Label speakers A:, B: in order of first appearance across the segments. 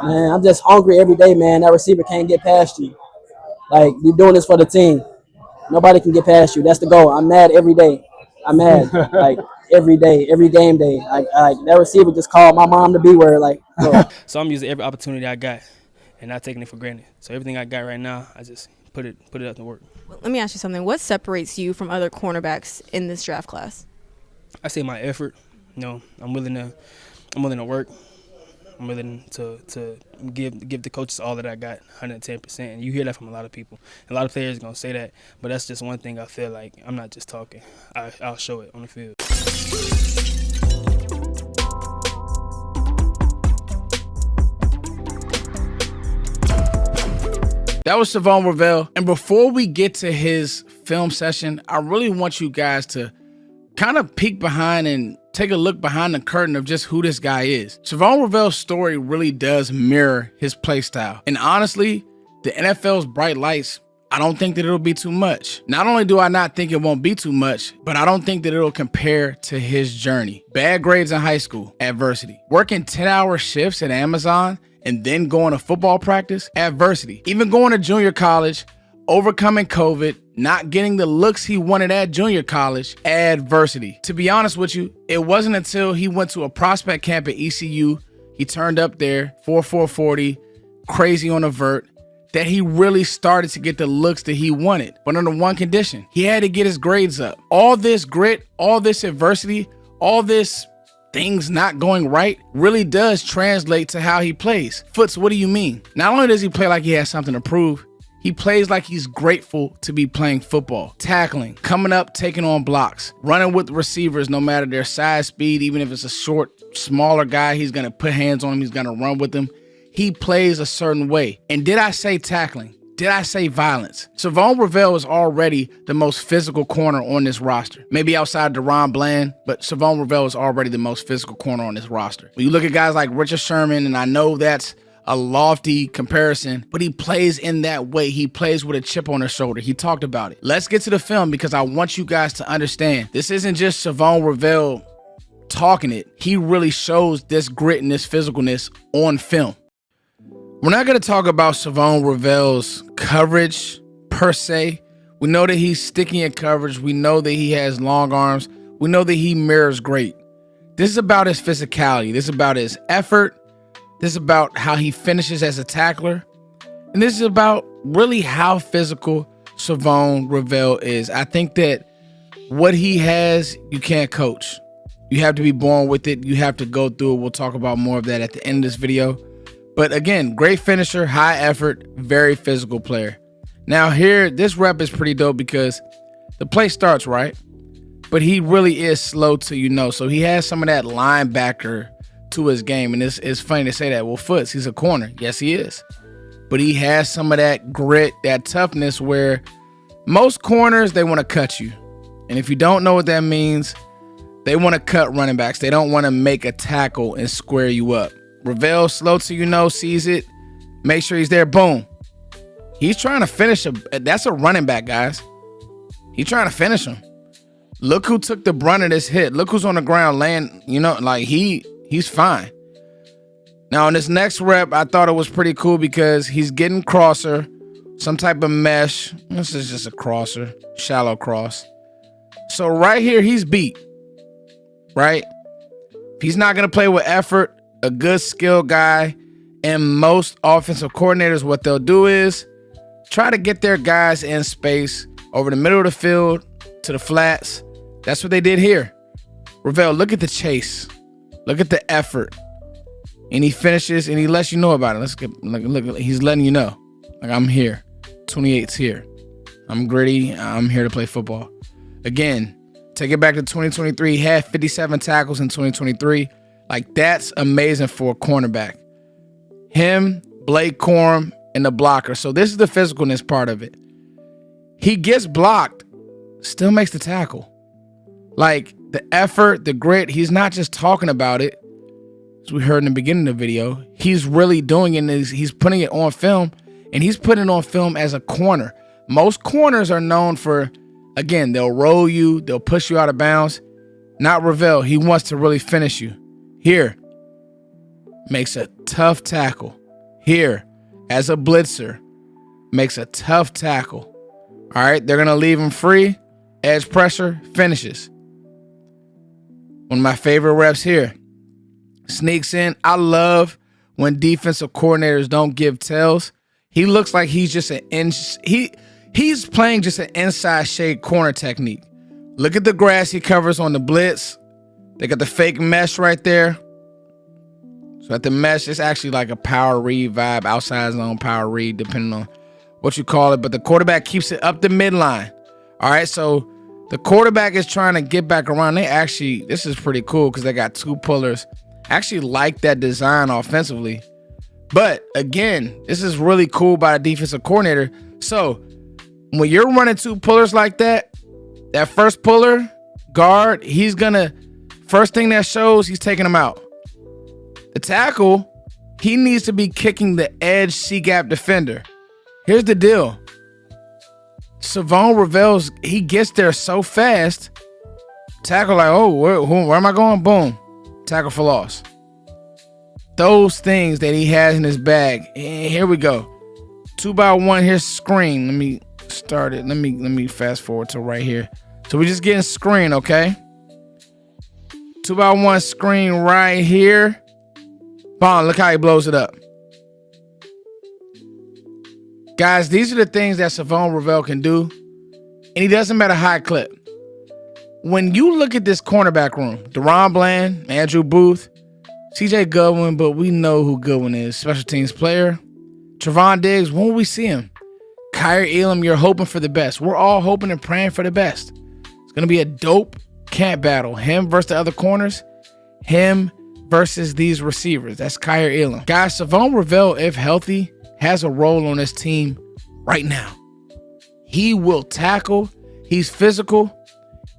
A: Man, I'm just hungry every day, man. That receiver can't get past you. Like, you're doing this for the team. Nobody can get past you. That's the goal. I'm mad every day. I'm mad, like, every day, every game day. Like that receiver just called my mom to be where, like, bro.
B: So I'm using every opportunity I got and not taking it for granted. So everything I got right now, I just put it up to work.
C: Let me ask you something. What separates you from other cornerbacks in this draft class?
B: I say my effort. I'm willing to work. I'm willing to give the coaches all that I got, 110%. And you hear that from a lot of people. A lot of players are gonna say that, but that's just one thing I feel like I'm not just talking. I'll show it on the field.
D: That was Shavon Revel. And before we get to his film session, I really want you guys to kind of peek behind and take a look behind the curtain of just who this guy is. Shavon Revel's story really does mirror his play style. And honestly, the NFL's bright lights, I don't think that it'll be too much. Not only do I not think it won't be too much, but I don't think that it'll compare to his journey. Bad grades in high school, adversity. Working 10-hour shifts at Amazon and then going to football practice, adversity. Even going to junior college, overcoming COVID, not getting the looks he wanted at junior college, adversity. To be honest with you, it wasn't until he went to a prospect camp at ECU, he turned up there, 4.40, crazy on a vert, that he really started to get the looks that he wanted. But under one condition, he had to get his grades up. All this grit, all this adversity, all this things not going right really does translate to how he plays. Foots, what do you mean? Not only does he play like he has something to prove, he plays like he's grateful to be playing football. Tackling, coming up, taking on blocks, running with receivers no matter their size, speed, even if it's a short, smaller guy, he's going to put hands on him, he's going to run with him. He plays a certain way. And did I say tackling? Did I say violence? Shavon Revel is already the most physical corner on this roster. Maybe outside DeRon Bland, but Shavon Revel is already the most physical corner on this roster. When you look at guys like Richard Sherman, and I know that's a lofty comparison, but he plays in that way. He plays with a chip on his shoulder. He talked about it. Let's get to the film because I want you guys to understand this isn't just Shavon Revel talking it. He really shows this grit and this physicalness on film. We're not going to talk about Shavon Revel's coverage per se. We know that he's sticky in coverage. We know that he has long arms. We know that he mirrors great. This is about his physicality. This is about his effort. This is about how he finishes as a tackler. And this is about really how physical Shavon Revel is. I think that what he has, you can't coach. You have to be born with it. You have to go through it. We'll talk about more of that at the end of this video. But again, great finisher, high effort, very physical player. Now here, this rep is pretty dope because the play starts right, but he really is slow to So he has some of that linebacker to his game. And it's funny to say that. Well, Foots, he's a corner. Yes, he is. But he has some of that grit, that toughness where most corners, they want to cut you. And if you don't know what that means, they want to cut running backs. They don't want to make a tackle and square you up. Revel, slow to sees it, make sure he's there, boom. He's trying to finish that's a running back, guys. He's trying to finish him. Look who took the brunt of this hit. Look who's on the ground laying, like he's fine. Now in this next rep, I thought it was pretty cool because he's getting crosser, some type of mesh. This is just a crosser, shallow cross. So right here, he's beat, right? If he's not going to play with effort, a good skill guy, and most offensive coordinators, what they'll do is try to get their guys in space over the middle of the field to the flats. That's what they did here. Revel, look at the chase. Look at the effort. And he finishes and he lets you know about it. Look, he's letting you know. Like, I'm here. 28's here. I'm gritty. I'm here to play football. Again, take it back to 2023. He had 57 tackles in 2023. Like, that's amazing for a cornerback. Him, Blake Corum, and the blocker. So this is the physicalness part of it. He gets blocked, still makes the tackle. Like, the effort, the grit, he's not just talking about it, as we heard in the beginning of the video. He's really doing it. He's putting it on film, and he's putting it on film as a corner. Most corners are known for, again, they'll roll you, they'll push you out of bounds. Not Revel. He wants to really finish you. Here, makes a tough tackle. here as a blitzer, makes a tough tackle. All right, they're going to leave him free. Edge pressure, finishes. One of my favorite reps here. Sneaks in. I love when defensive coordinators don't give tells. He looks like he's just he's playing just an inside shade corner technique. Look at the grass he covers on the blitz. They got the fake mesh right there. So at the mesh, it's actually like a power read vibe, outside zone power read, depending on what you call it. But the quarterback keeps it up the midline. All right, so the quarterback is trying to get back around. This is pretty cool because they got two pullers. I actually like that design offensively. But again, this is really cool by the defensive coordinator. So when you're running two pullers like that, that first puller, guard, first thing that shows, he's taking him out. The tackle, he needs to be kicking the edge C-gap defender. Here's the deal. Shavon Revel, he gets there so fast. Tackle like, oh, where am I going? Boom. Tackle for loss. Those things that he has in his bag. And here we go. 2x1. Here's screen. Let me start it. Let me fast forward to right here. So we're just getting screen, okay? 2x1 screen right here. Bond, look how he blows it up. Guys, these are the things that Shavon Revel can do. And he doesn't matter high clip. When you look at this cornerback room, Deron Bland, Andrew Booth, CJ Goodwin, but we know who Goodwin is, special teams player. Trevon Diggs, when will we see him? Kyer Elam, you're hoping for the best. We're all hoping and praying for the best. It's going to be a dope camp battle. Him versus the other corners. Him versus these receivers. That's Kyer Elam. Guys, Shavon Revel, if healthy, has a role on this team right now. He will tackle. He's physical.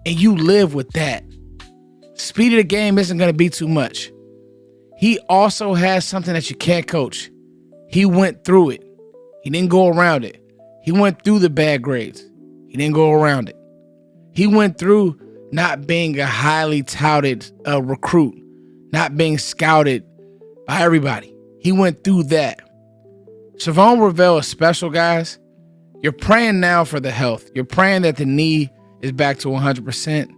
D: And you live with that. Speed of the game isn't going to be too much. He also has something that you can't coach. He went through it. He didn't go around it. He went through the bad grades. He didn't go around it. He went through not being a highly touted recruit, not being scouted by everybody. He went through that. Shavon Revel is special, guys. You're praying now for the health. You're praying that the knee is back to 100%.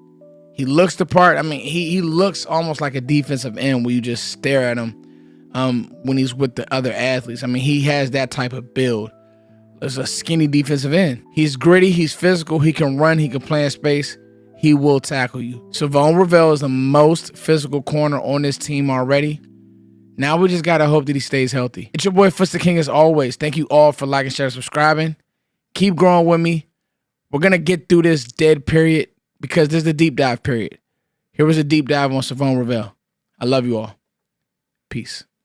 D: He looks the part. I mean, he looks almost like a defensive end when you just stare at him when he's with the other athletes. I mean, he has that type of build. There's a skinny defensive end. He's gritty. He's physical. He can run. He can play in space. He will tackle you. Shavon Revel is the most physical corner on this team already. Now we just got to hope that he stays healthy. It's your boy, Footsie King, as always. Thank you all for liking, sharing, subscribing. Keep growing with me. We're going to get through this dead period because this is the deep dive period. Here was a deep dive on Shavon Revel. I love you all. Peace.